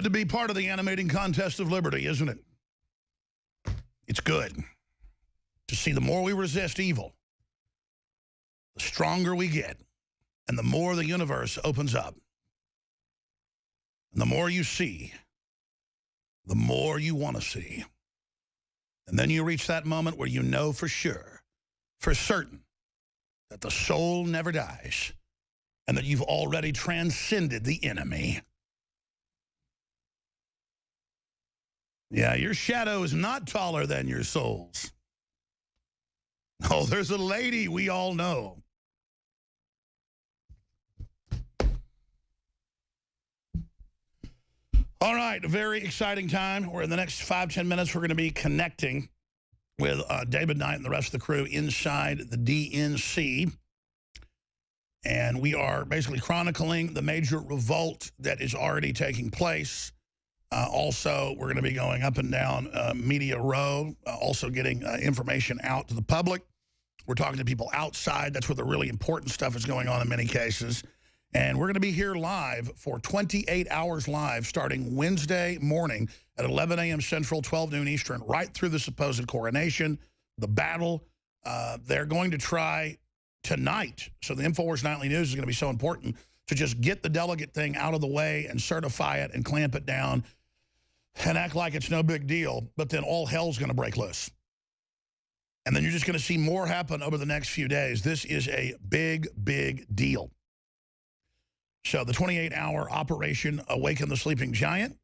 Good to be part of the animating contest of liberty, isn't it? It's good to see the more we resist evil, the stronger we get, and the more the universe opens up. And the more you see, the more you want to see. And then you reach that moment where you know for sure, for certain, that the soul never dies and that you've already transcended the enemy. Yeah, your shadow is not taller than your souls. Oh, there's a lady we all know. All right, a very exciting time. We're in the next 5-10 minutes. We're going to be connecting with David Knight and the rest of the crew inside the DNC. And we are basically chronicling the major revolt that is already taking place. Also, we're going to be going up and down Media Row, also getting information out to the public. We're talking to people outside. That's where the really important stuff is going on in many cases. And we're going to be here live for 28 hours live starting Wednesday morning at 11 a.m. Central, 12 noon Eastern, right through the supposed coronation, the battle. They're going to try tonight. So the InfoWars Nightly News is going to be so important to just get the delegate thing out of the way and certify it and clamp it down and act like it's no big deal, but then all hell's going to break loose. And then you're just going to see more happen over the next few days. This is a big, big deal. So the 28-hour Operation Awaken the Sleeping Giant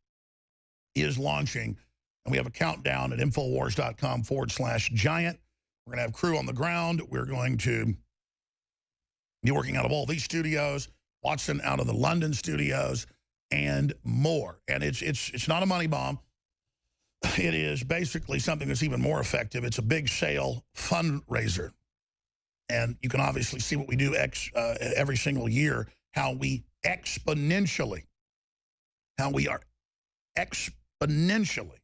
is launching, and we have a countdown at Infowars.com/giant. We're going to have crew on the ground. We're going to be working out of all these studios, Watson out of the London studios, and more. And it's not a money bomb. It is basically something that's even more effective. It's a big sale fundraiser. And you can obviously see what we do every single year, how we are exponentially,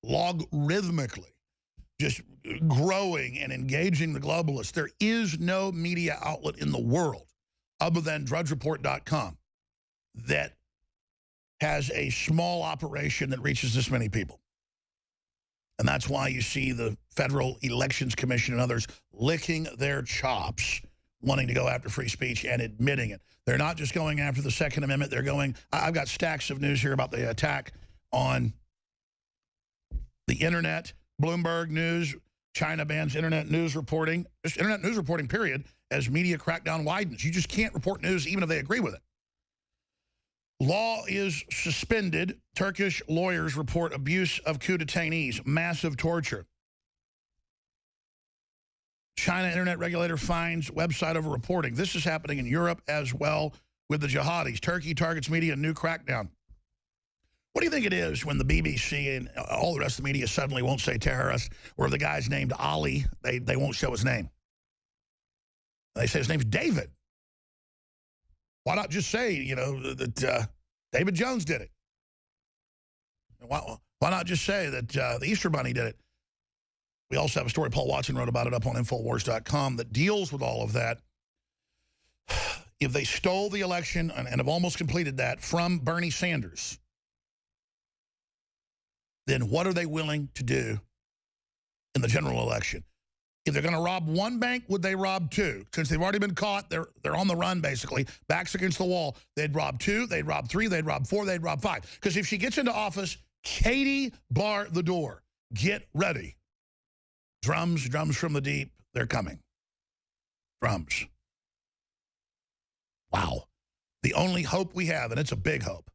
logarithmically, just growing and engaging the globalists. There is no media outlet in the world other than drudgereport.com that has a small operation that reaches this many people. And that's why you see the Federal Elections Commission and others licking their chops, wanting to go after free speech and admitting it. They're not just going after the Second Amendment. They're going, I've got stacks of news here about the attack on the internet, Bloomberg News, China bans internet news reporting, just internet news reporting, period, as media crackdown widens. You just can't report news even if they agree with it. Law is suspended. Turkish lawyers report abuse of coup detainees, massive torture. China internet regulator finds website over reporting. This is happening in Europe as well with the jihadis. Turkey targets media, new crackdown. What do you think it is when the BBC and all the rest of the media suddenly won't say terrorist, or if the guy's named Ali, they won't show his name? They say his name's David. Why not just say, you know, that David Jones did it? Why not just say that the Easter Bunny did it? We also have a story, Paul Watson wrote about it up on Infowars.com, that deals with all of that. If they stole the election and have almost completed that from Bernie Sanders, then what are they willing to do in the general election? If they're going to rob one bank, would they rob two? Since they've already been caught, they're on the run, basically, backs against the wall. They'd rob two, they'd rob three, they'd rob four, they'd rob five. Because if she gets into office, Katie, bar the door. Get ready. Drums from the deep, they're coming. Drums. Wow. The only hope we have, and it's a big hope,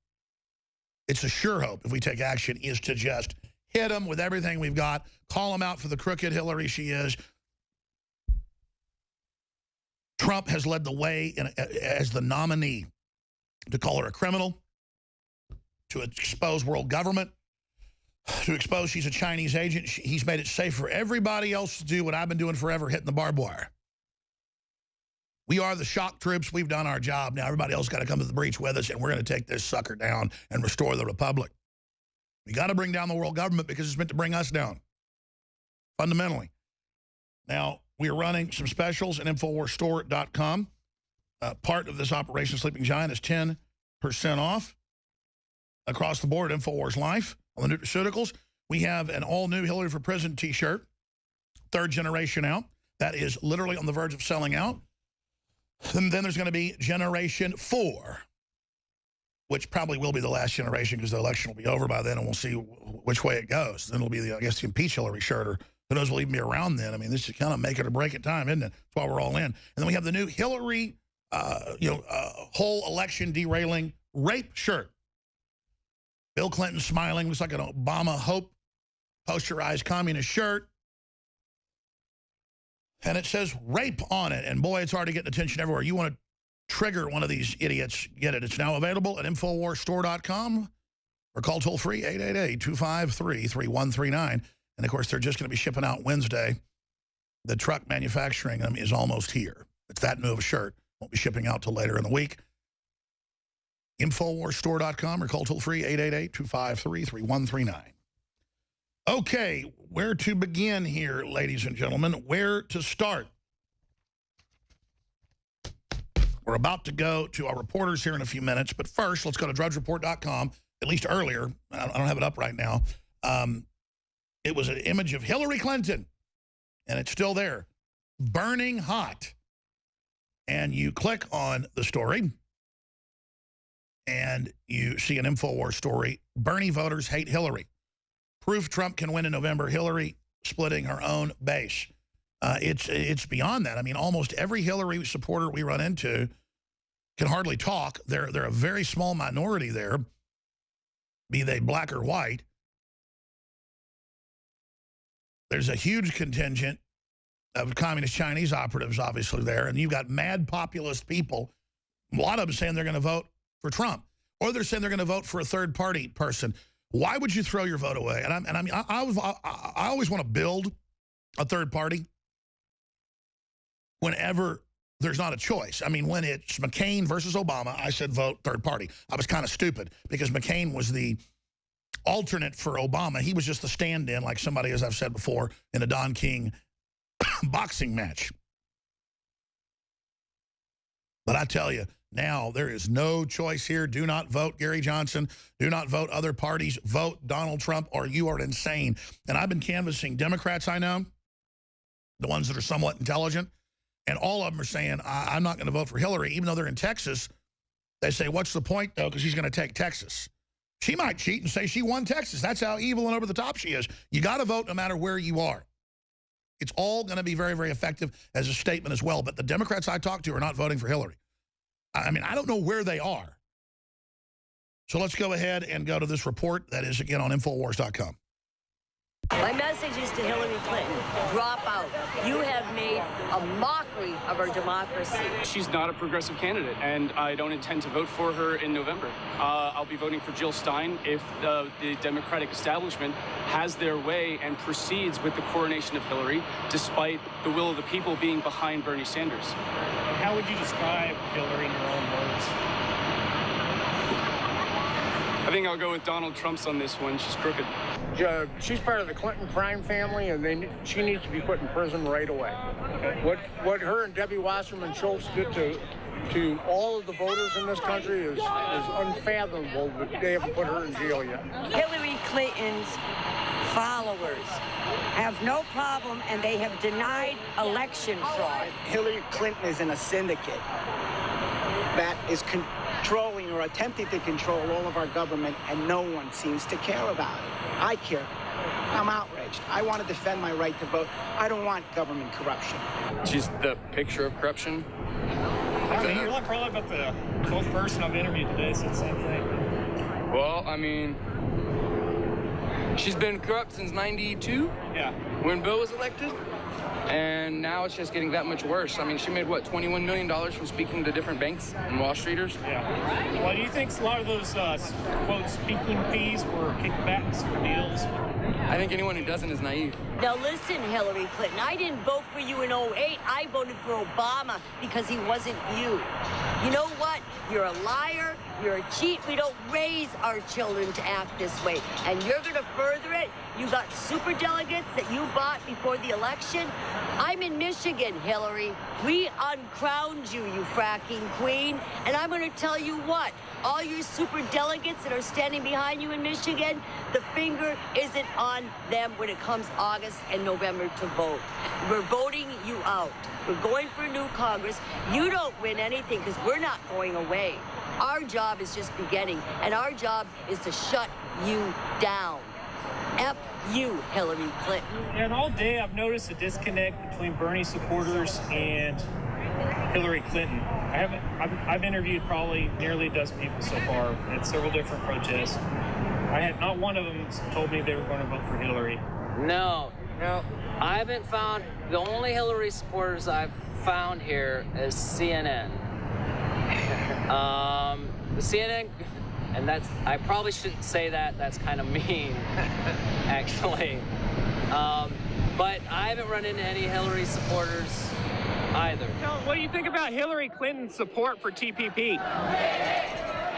it's a sure hope if we take action, is to just hit them with everything we've got, call them out for the crooked Hillary she is. Trump has led the way as the nominee to call her a criminal, to expose world government, to expose she's a Chinese agent. He's made it safe for everybody else to do what I've been doing forever, hitting the barbed wire. We are the shock troops. We've done our job. Now everybody else got to come to the breach with us, and we're going to take this sucker down and restore the republic. We got to bring down the world government because it's meant to bring us down, fundamentally. Now, we are running some specials at InfoWarsStore.com. Part of this Operation Sleeping Giant is 10% off. across the board, InfoWars Life, on the nutraceuticals. We have an all-new Hillary for President T-shirt, 3rd generation out. That is literally on the verge of selling out. And then there's going to be Generation 4, which probably will be the last generation because the election will be over by then, and we'll see which way it goes. Then it'll be, the, I guess, the impeach Hillary shirt, or who knows will even be around then. I mean, this is kind of make it or break it time, isn't it? That's why we're all in. And then we have the new Hillary, whole election derailing rape shirt. Bill Clinton smiling, looks like an Obama hope posterized communist shirt. And it says rape on it. And boy, it's already getting attention everywhere. You want to trigger one of these idiots, get it. It's now available at InfoWarsStore.com or call toll-free 888-253-3139. And, of course, they're just going to be shipping out Wednesday. The truck manufacturing them is almost here. It's that new of a shirt. Won't be shipping out till later in the week. InfoWarsStore.com or call toll-free 888-253-3139. Okay, where to begin here, ladies and gentlemen? Where to start? We're about to go to our reporters here in a few minutes, but first, let's go to DrudgeReport.com, at least earlier. I don't have it up right now. It was an image of Hillary Clinton, and it's still there, burning hot. And you click on the story, and you see an InfoWars story. Bernie voters hate Hillary. Proof Trump can win in November. Hillary splitting her own base. It's beyond that. I mean, almost every Hillary supporter we run into can hardly talk. They're a very small minority there, be they black or white. There's a huge contingent of communist Chinese operatives, obviously, there. And you've got mad populist people, a lot of them saying they're going to vote for Trump. Or they're saying they're going to vote for a third-party person. Why would you throw your vote away? And I mean, I always want to build a third party whenever there's not a choice. I mean, when it's McCain versus Obama, I said vote third party. I was kind of stupid because McCain was the alternate for Obama. He was just the stand-in, like somebody, as I've said before, in a Don King boxing match. But I tell you, now there is no choice here. Do not vote Gary Johnson. Do not vote other parties. Vote Donald Trump or you are insane. And I've been canvassing Democrats I know, the ones that are somewhat intelligent, and all of them are saying, I'm not going to vote for Hillary, even though they're in Texas. They say, what's the point, though, because she's going to take Texas. She might cheat and say she won Texas. That's how evil and over the top she is. You got to vote no matter where you are. It's all going to be very, very effective as a statement as well. But the Democrats I talk to are not voting for Hillary. I mean, I don't know where they are. So let's go ahead and go to this report that is, again, on InfoWars.com. My message is to Hillary Clinton, drop out. You have made a mockery of our democracy. She's not a progressive candidate, and I don't intend to vote for her in November. I'll be voting for Jill Stein if the Democratic establishment has their way and proceeds with the coronation of Hillary, despite the will of the people being behind Bernie Sanders. How would you describe Hillary in your own words? I think I'll go with Donald Trump's on this one. She's crooked. She's part of the Clinton crime family, and she needs to be put in prison right away. Okay. What her and Debbie Wasserman Schultz did to all of the voters in this country is unfathomable, but they haven't put her in jail yet. Hillary Clinton's followers have no problem, and they have denied election fraud. Hillary Clinton is in a syndicate that is controlling or attempting to control all of our government, and no one seems to care about it. I care. I'm outraged. I want to defend my right to vote. I don't want government corruption. She's the picture of corruption. I mean, you're not probably about the 12th person I've interviewed today said the same thing. Well, I mean, she's been corrupt since '92. Yeah. When Bill was elected. And now it's just getting that much worse. I mean, she made, what, $21 million from speaking to different banks and Wall Streeters? Yeah. Well, do you think a lot of those, quote, speaking fees were kickbacks for deals? I think anyone who doesn't is naive. Now listen, Hillary Clinton, I didn't vote for you in '08. I voted for Obama because he wasn't you. You know what? You're a liar, You're a cheat. We don't raise our children to act this way. And you're going to further it. You got super delegates that you bought before the election. I'm in Michigan, Hillary. We uncrowned you, you fracking queen. And I'm going to tell you what, all your super delegates that are standing behind you in Michigan, the finger isn't on them when it comes August and November to vote. We're voting you out. We're going for a new Congress. You don't win anything because we're not going away. Our job is just beginning, and our job is to shut you down. F you, Hillary Clinton. And all day I've noticed a disconnect between Bernie supporters and Hillary Clinton. I've interviewed probably nearly a dozen people so far at several different protests. I had not one of them told me they were going to vote for Hillary. No. I haven't found, the only Hillary supporters I've found here is CNN. The CNN, and that's, I probably shouldn't say that, that's kind of mean, actually. But I haven't run into any Hillary supporters either. What do you think about Hillary Clinton's support for TPP?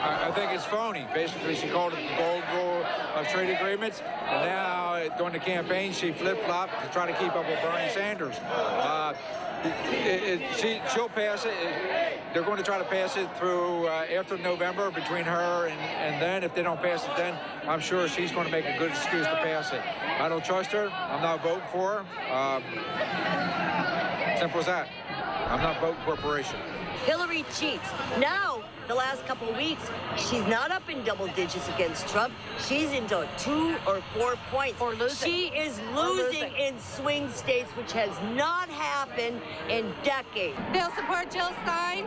I think it's phony. Basically, she called it the gold rule of trade agreements, and now during the campaign, she flip-flopped to try to keep up with Bernie Sanders. She'll pass it. They're going to try to pass it through after November between her and then. If they don't pass it then, I'm sure she's going to make a good excuse to pass it. I don't trust her. I'm not voting for her. Simple as that. I'm not voting corporation. Hillary cheats. Now, the last couple of weeks, she's not up in double digits against Trump. She's into 2 or 4 points. Or losing. She is losing in swing states, which has not happened in decades. They'll support Jill Stein.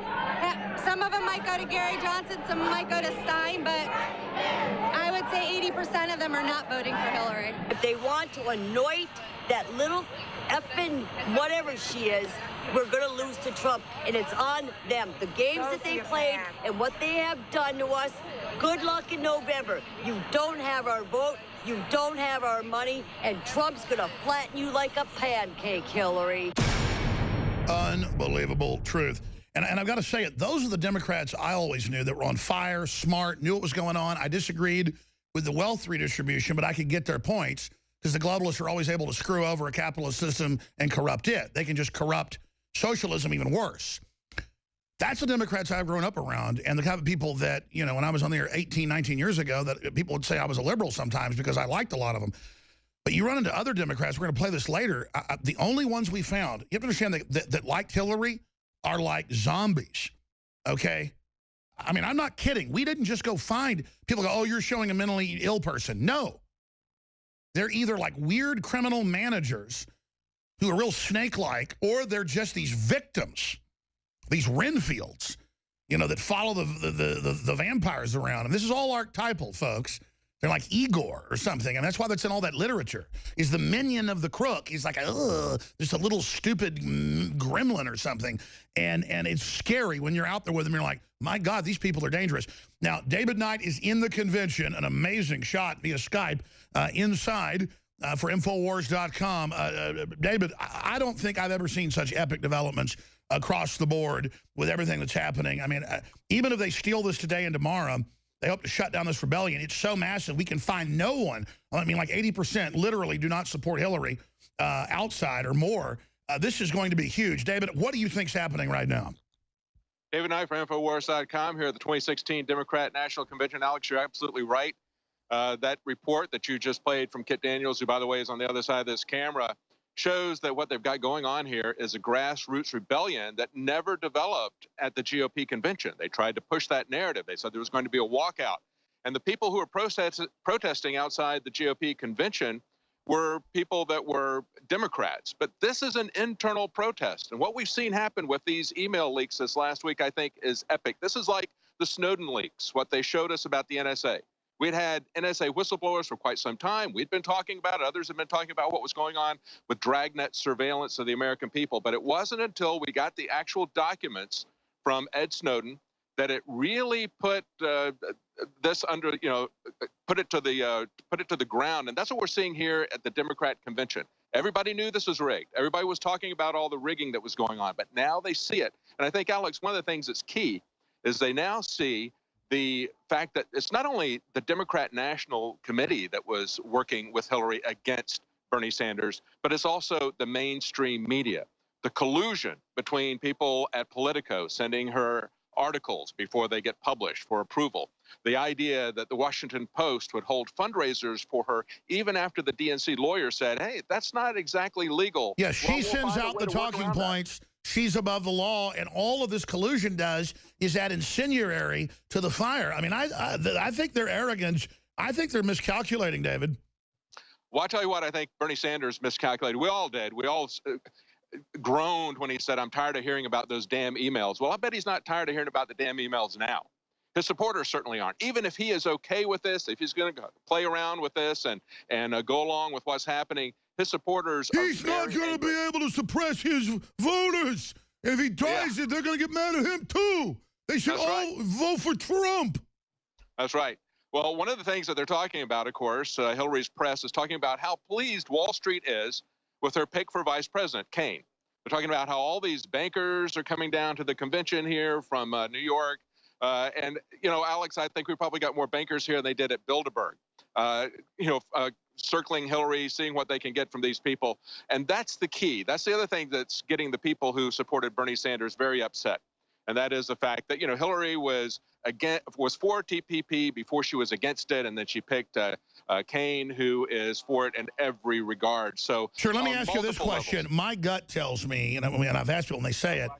Some of them might go to Gary Johnson, some might go to Stein, but I would say 80% of them are not voting for Hillary. If they want to anoint that little effing whatever she is, we're going to lose to Trump, and it's on them. The games that they played and what they have done to us, good luck in November. You don't have our vote, you don't have our money, and Trump's going to flatten you like a pancake, Hillary. Unbelievable truth. And I've got to say it, those are the Democrats I always knew that were on fire, smart, knew what was going on. I disagreed with the wealth redistribution, but I could get their points because the globalists are always able to screw over a capitalist system and corrupt it. They can just corrupt socialism even worse. That's the Democrats I've grown up around, and the kind of people that, you know, when I was on there 18, 19 years ago, that people would say I was a liberal sometimes because I liked a lot of them. But you run into other Democrats, we're going to play this later, the only ones we found, you have to understand that liked Hillary are like zombies, okay? I mean, I'm not kidding. We didn't just go find, people go, oh, you're showing a mentally ill person. No. They're either like weird criminal managers who are real snake-like, or they're just these victims, these Renfields, you know, that follow the vampires around. And this is all archetypal, folks. They're like Igor or something, and that's why that's in all that literature. Is the minion of the crook. He's like, just a little stupid gremlin or something. And it's scary when you're out there with them. You're like, my God, these people are dangerous. Now, David Knight is in the convention, an amazing shot via Skype inside for Infowars.com. David, I don't think I've ever seen such epic developments across the board with everything that's happening. I mean, even if they steal this today and tomorrow, they hope to shut down this rebellion. It's so massive, we can find no one. I mean, like 80% literally do not support Hillary outside or more. This is going to be huge. David, what do you think's happening right now? David Knight for Infowars.com here at the 2016 Democrat National Convention. Alex, you're absolutely right. That report that you just played from Kit Daniels, who, by the way, is on the other side of this camera, shows that what they've got going on here is a grassroots rebellion that never developed at the GOP convention. They tried to push that narrative. They said there was going to be a walkout. And the people who were protesting outside the GOP convention were people that were Democrats. But this is an internal protest. And what we've seen happen with these email leaks this last week, I think, is epic. This is like the Snowden leaks, what they showed us about the NSA. We'd had NSA whistleblowers for quite some time. We'd been talking about it. Others have been talking about what was going on with dragnet surveillance of the American people. But it wasn't until we got the actual documents from Ed Snowden that it really put this under, you know, put it to the ground. And that's what we're seeing here at the Democrat convention. Everybody knew this was rigged. Everybody was talking about all the rigging that was going on. But now they see it. And I think, Alex, one of the things that's key is they now see the fact that it's not only the Democrat National Committee that was working with Hillary against Bernie Sanders, but it's also the mainstream media. The collusion between people at Politico sending her articles before they get published for approval. The idea that the Washington Post would hold fundraisers for her even after the DNC lawyer said, hey, that's not exactly legal. Yeah, she sends out the talking points. She's above the law, and all of this collusion does is add incendiary to the fire. I mean, I think they're arrogant. I think they're miscalculating, David. Well, I'll tell you what, I think Bernie Sanders miscalculated. We all did. We all groaned when he said, I'm tired of hearing about those damn emails. Well, I bet he's not tired of hearing about the damn emails now. His supporters certainly aren't. Even if he is okay with this, if he's going to play around with this and go along with what's happening, his supporters He's not going to be able to suppress his voters. If he tries it, they're going to get mad at him, too. They should all vote for Trump. That's right. Well, one of the things that they're talking about, of course, Hillary's press is talking about how pleased Wall Street is with her pick for vice president, Kaine. They're talking about how all these bankers are coming down to the convention here from New York. And, you know, Alex, I think we probably got more bankers here than they did at Bilderberg, circling Hillary, seeing what they can get from these people. And that's the key. That's the other thing that's getting the people who supported Bernie Sanders very upset. And that is the fact that, you know, Hillary was for TPP before she was against it. And then she picked Kaine, who is for it in every regard. So sure, let me ask you this question. Levels. My gut tells me, and I've asked people and they say it,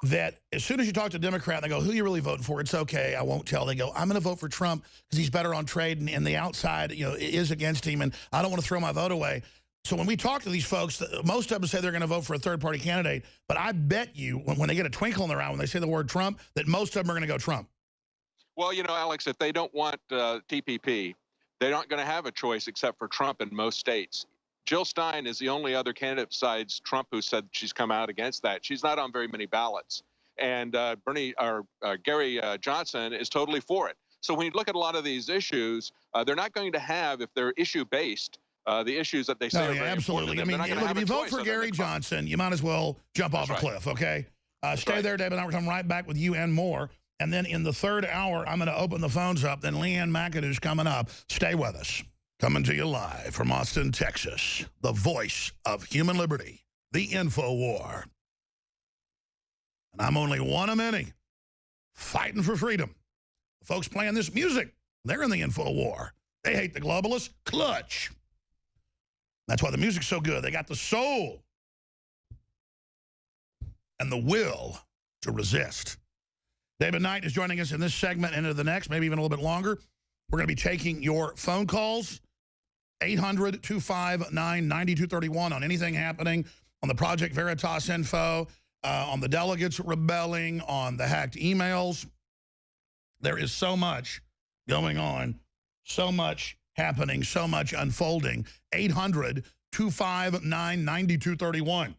that as soon as you talk to a Democrat, they go, who are you really voting for? It's okay, I won't tell. They go, I'm going to vote for Trump because he's better on trade, and the outside, you know, is against him, and I don't want to throw my vote away. So when we talk to these folks, most of them say they're going to vote for a third-party candidate, but I bet you when they get a twinkle in their eye when they say the word Trump, that most of them are going to go Trump. Well, you know, Alex, if they don't want TPP, they're not going to have a choice except for Trump in most states. Jill Stein is the only other candidate besides Trump who said she's come out against that. She's not on very many ballots. And Gary Johnson is totally for it. So when you look at a lot of these issues, they're not going to have, if they're issue-based, the issues that they say are very absolutely. I mean, look, if you vote for Gary Johnson, you might as well jump off a cliff, okay? Stay there, David. We're coming right back with you and more. And then in the third hour, I'm going to open the phones up. Then Leanne McAdoo's coming up. Stay with us. Coming to you live from Austin, Texas, the voice of human liberty, the InfoWar. And I'm only one of many fighting for freedom. The folks playing this music, they're in the InfoWar. They hate the globalists. Clutch. That's why the music's so good. They got the soul and the will to resist. David Knight is joining us in this segment and into the next, maybe even a little bit longer. We're going to be taking your phone calls, 800-259-9231 on anything happening on the Project Veritas info, on the delegates rebelling, on the hacked emails. There is so much going on, so much happening, so much unfolding. 800-259-9231.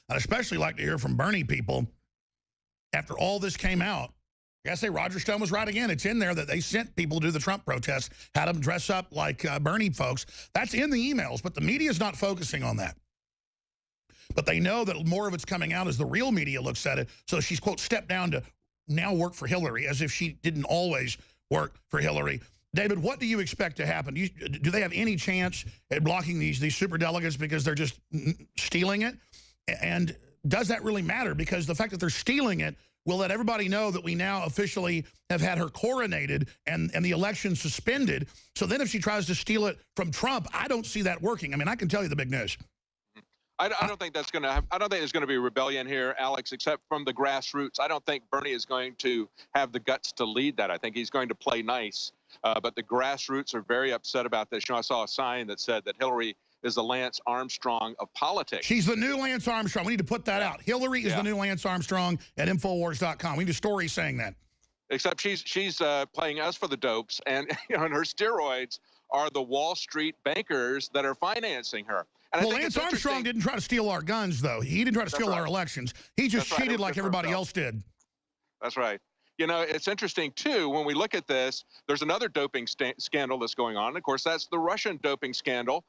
I'd especially like to hear from Bernie people after all this came out. I gotta say, Roger Stone was right again. It's in there that they sent people to do the Trump protests, had them dress up like Bernie folks. That's in the emails, but the media's not focusing on that. But they know that more of it's coming out as the real media looks at it. So she's, quote, stepped down to now work for Hillary, as if she didn't always work for Hillary. David, what do you expect to happen? Do they have any chance at blocking these superdelegates because they're just stealing it? And does that really matter? Because the fact that they're stealing it will let everybody know that we now officially have had her coronated and the election suspended. So then if she tries to steal it from Trump, I don't see that working. I mean, I can tell you the big news. I don't think that's going to I don't think there's going to be rebellion here, Alex, except from the grassroots. I don't think Bernie is going to have the guts to lead that. I think he's going to play nice. But the grassroots are very upset about this. You know, I saw a sign that said that Hillary is the Lance Armstrong of politics. She's the new Lance Armstrong. We need to put that out. Hillary is the new Lance Armstrong at Infowars.com. We need a story saying that. Except she's playing us for the dopes, and, you know, and her steroids are the Wall Street bankers that are financing her. And well, Lance Armstrong didn't try to steal our guns, though. He didn't try to steal our elections. He just cheated like everybody else did. That's right. You know, it's interesting, too, when we look at this, there's another doping scandal that's going on. Of course, that's the Russian doping scandal.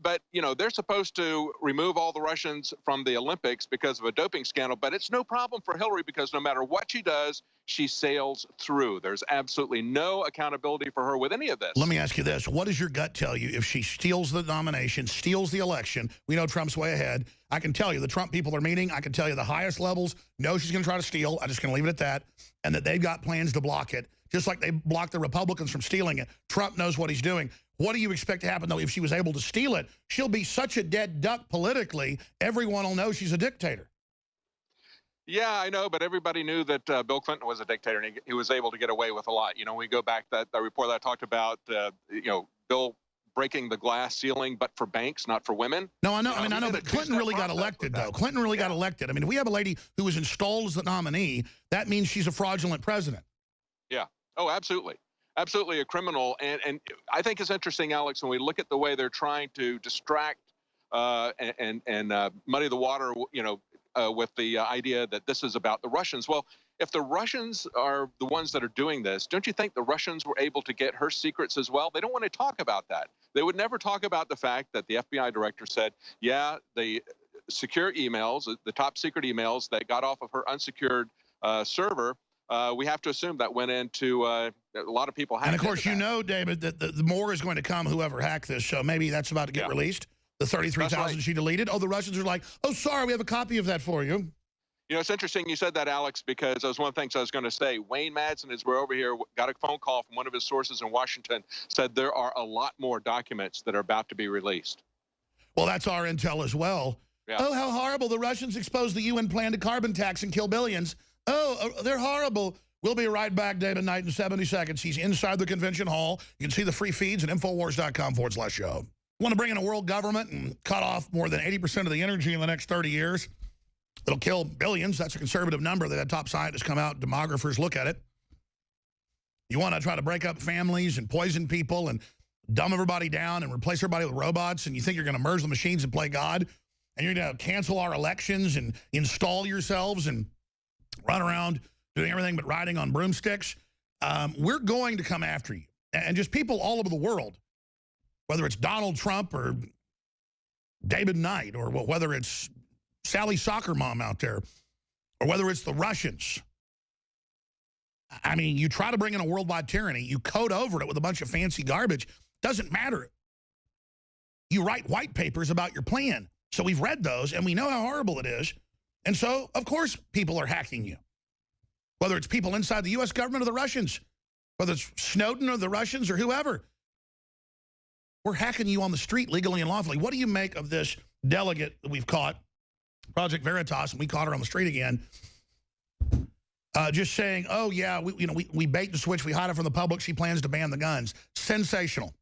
But, you know, they're supposed to remove all the Russians from the Olympics because of a doping scandal, but it's no problem for Hillary because no matter what she does, she sails through. There's absolutely no accountability for her with any of this. Let me ask you this. What does your gut tell you if she steals the nomination, steals the election? We know Trump's way ahead. I can tell you the Trump people are meeting. I can tell you the highest levels know she's going to try to steal. I'm just going to leave it at that. And that they've got plans to block it, just like they blocked the Republicans from stealing it. Trump knows what he's doing. What do you expect to happen, though, if she was able to steal it? She'll be such a dead duck politically, everyone will know she's a dictator. Yeah, I know, but everybody knew that Bill Clinton was a dictator, and he was able to get away with a lot. You know, we go back that report that I talked about, you know, Bill breaking the glass ceiling, but for banks, not for women. No, I know. I know, but Clinton really got elected, though. Clinton really got elected. I mean, if we have a lady who was installed as the nominee, that means she's a fraudulent president. Yeah. Oh, absolutely. Absolutely a criminal. And I think it's interesting, Alex, when we look at the way they're trying to distract and muddy the water, you know, with the idea that this is about the Russians. Well, if the Russians are the ones that are doing this, don't you think the Russians were able to get her secrets as well? They don't want to talk about that. They would never talk about the fact that the FBI director said, yeah, the secure emails, the top secret emails that got off of her unsecured server, we have to assume that went into a lot of people. And of course, you know, David, that the more is going to come, whoever hacked this. So maybe that's about to get released. The 33,000 she deleted. Oh, the Russians are like, oh, sorry, we have a copy of that for you. You know, it's interesting you said that, Alex, because that was one of the things I was going to say. Wayne Madsen, as we're over here, got a phone call from one of his sources in Washington, said there are a lot more documents that are about to be released. Well, that's our intel as well. Yeah. Oh, how horrible. The Russians exposed the UN plan to carbon tax and kill billions. Oh, they're horrible. We'll be right back, David Knight, in 70 seconds. He's inside the convention hall. You can see the free feeds at Infowars.com/show. Want to bring in a world government and cut off more than 80% of the energy in the next 30 years? It'll kill billions. That's a conservative number. They've had top scientists come out, demographers look at it. You want to try to break up families and poison people and dumb everybody down and replace everybody with robots, and you think you're going to merge the machines and play God, and you're going to cancel our elections and install yourselves and run around doing everything but riding on broomsticks. We're going to come after you. And just people all over the world, whether it's Donald Trump or David Knight, or whether it's Sally Soccer Mom out there, or whether it's the Russians. I mean, you try to bring in a worldwide tyranny, you code over it with a bunch of fancy garbage. Doesn't matter. You write white papers about your plan. So we've read those, and we know how horrible it is. And so, of course, people are hacking you. Whether it's people inside the U.S. government or the Russians, whether it's Snowden or the Russians or whoever. We're hacking you on the street legally and lawfully. What do you make of this delegate that we've caught, Project Veritas, and we caught her on the street again, just saying, oh, yeah, we bait and switch, we hide it from the public, she plans to ban the guns. Sensational.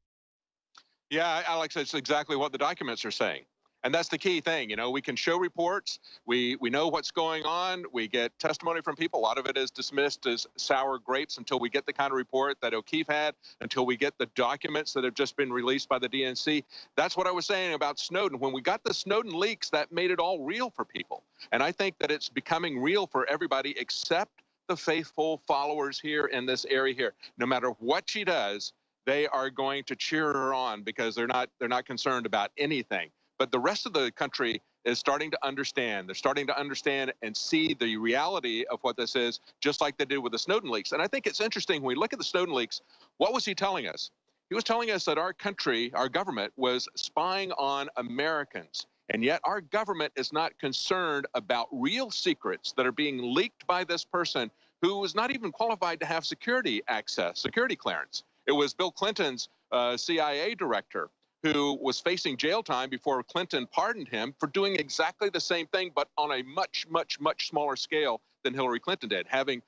Yeah, Alex, that's exactly what the documents are saying. And that's the key thing. You know, we can show reports. We know what's going on. We get testimony from people. A lot of it is dismissed as sour grapes until we get the kind of report that O'Keefe had, until we get the documents that have just been released by the DNC. That's what I was saying about Snowden. When we got the Snowden leaks, that made it all real for people. And I think that it's becoming real for everybody except the faithful followers here in this area here. No matter what she does, they are going to cheer her on because they're not concerned about anything. But the rest of the country is starting to understand. They're starting to understand and see the reality of what this is, just like they did with the Snowden leaks. And I think it's interesting when we look at the Snowden leaks, what was he telling us? He was telling us that our country, our government, was spying on Americans. And yet our government is not concerned about real secrets that are being leaked by this person who was not even qualified to have security access, security clearance. It was Bill Clinton's CIA director, who was facing jail time before Clinton pardoned him for doing exactly the same thing, but on a much, much, much smaller scale than Hillary Clinton did, having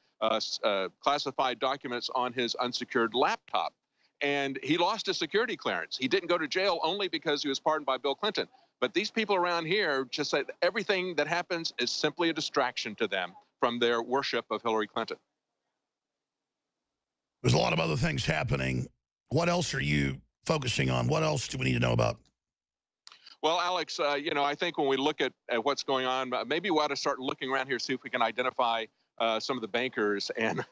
classified documents on his unsecured laptop. And he lost his security clearance. He didn't go to jail only because he was pardoned by Bill Clinton. But these people around here just say that everything that happens is simply a distraction to them from their worship of Hillary Clinton. There's a lot of other things happening. What else are you focusing on? What else do we need to know about? Well, Alex, you know, I think when we look at what's going on, maybe we ought to start looking around here, see if we can identify some of the bankers and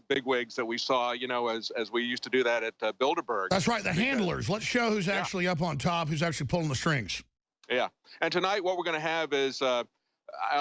bigwigs that we saw, you know, as we used to do that at Bilderberg. That's right, the handlers. Let's show who's actually up on top, who's actually pulling the strings. Yeah, and tonight what we're going to have is, I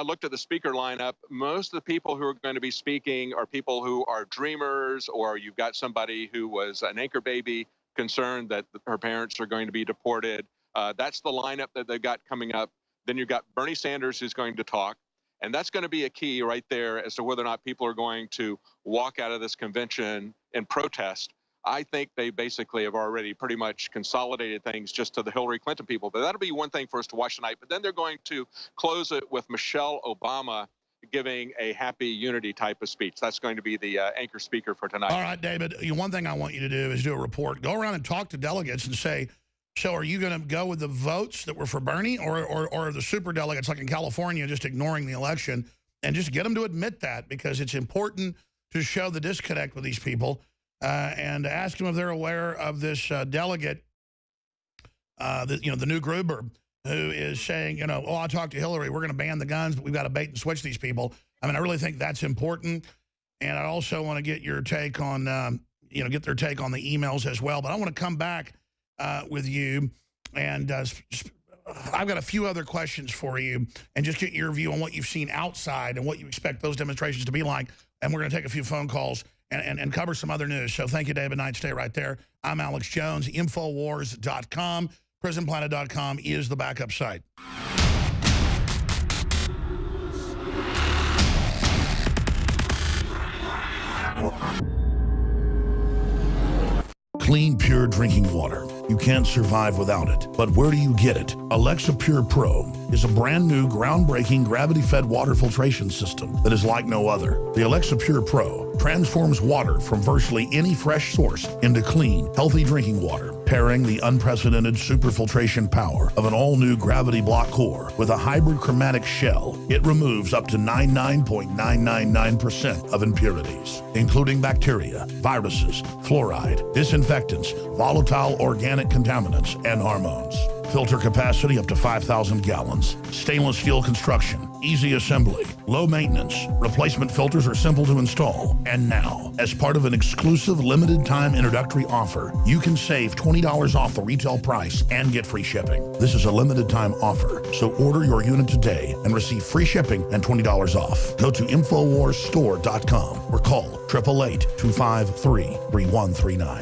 looked at the speaker lineup. Most of the people who are going to be speaking are people who are dreamers, or you've got somebody who was an anchor baby concerned that her parents are going to be deported. That's the lineup that they've got coming up. Then you've got Bernie Sanders who's going to talk. And that's going to be a key right there as to whether or not people are going to walk out of this convention in protest. I think they basically have already pretty much consolidated things just to the Hillary Clinton people. But that'll be one thing for us to watch tonight. But then they're going to close it with Michelle Obama giving a happy unity type of speech. That's going to be the anchor speaker for tonight. All right, David, one thing I want you to do is do a report. Go around and talk to delegates and say, so are you going to go with the votes that were for Bernie or the super delegates like in California just ignoring the election, and just get them to admit that, because it's important to show the disconnect with these people and ask them if they're aware of this delegate, the new Gruber, who is saying, oh, I talked to Hillary, we're going to ban the guns, but we've got to bait and switch these people. I mean, I really think that's important. And I also want to get your take on, get their take on the emails as well. But I want to come back with you, and I've got a few other questions for you, and just get your view on what you've seen outside and what you expect those demonstrations to be like. And we're going to take a few phone calls and cover some other news. So thank you, David Knight. Stay right there. I'm Alex Jones. Infowars.com. PrisonPlanet.com is the backup site. Clean, pure drinking water. You can't survive without it. But where do you get it? Alexa Pure Pro is a brand new, groundbreaking, gravity-fed water filtration system that is like no other. The Alexa Pure Pro transforms water from virtually any fresh source into clean, healthy drinking water, pairing the unprecedented superfiltration power of an all-new gravity block core with a hybrid chromatic shell. It removes up to 99.999% of impurities, including bacteria, viruses, fluoride, disinfectants, volatile organic contaminants, and hormones. Filter capacity up to 5,000 gallons. Stainless steel construction. Easy assembly. Low maintenance. Replacement filters are simple to install. And now, as part of an exclusive limited time introductory offer, you can save $20 off the retail price and get free shipping. This is a limited time offer, so order your unit today and receive free shipping and $20 off. Go to InfoWarsStore.com or call 888-253-3139.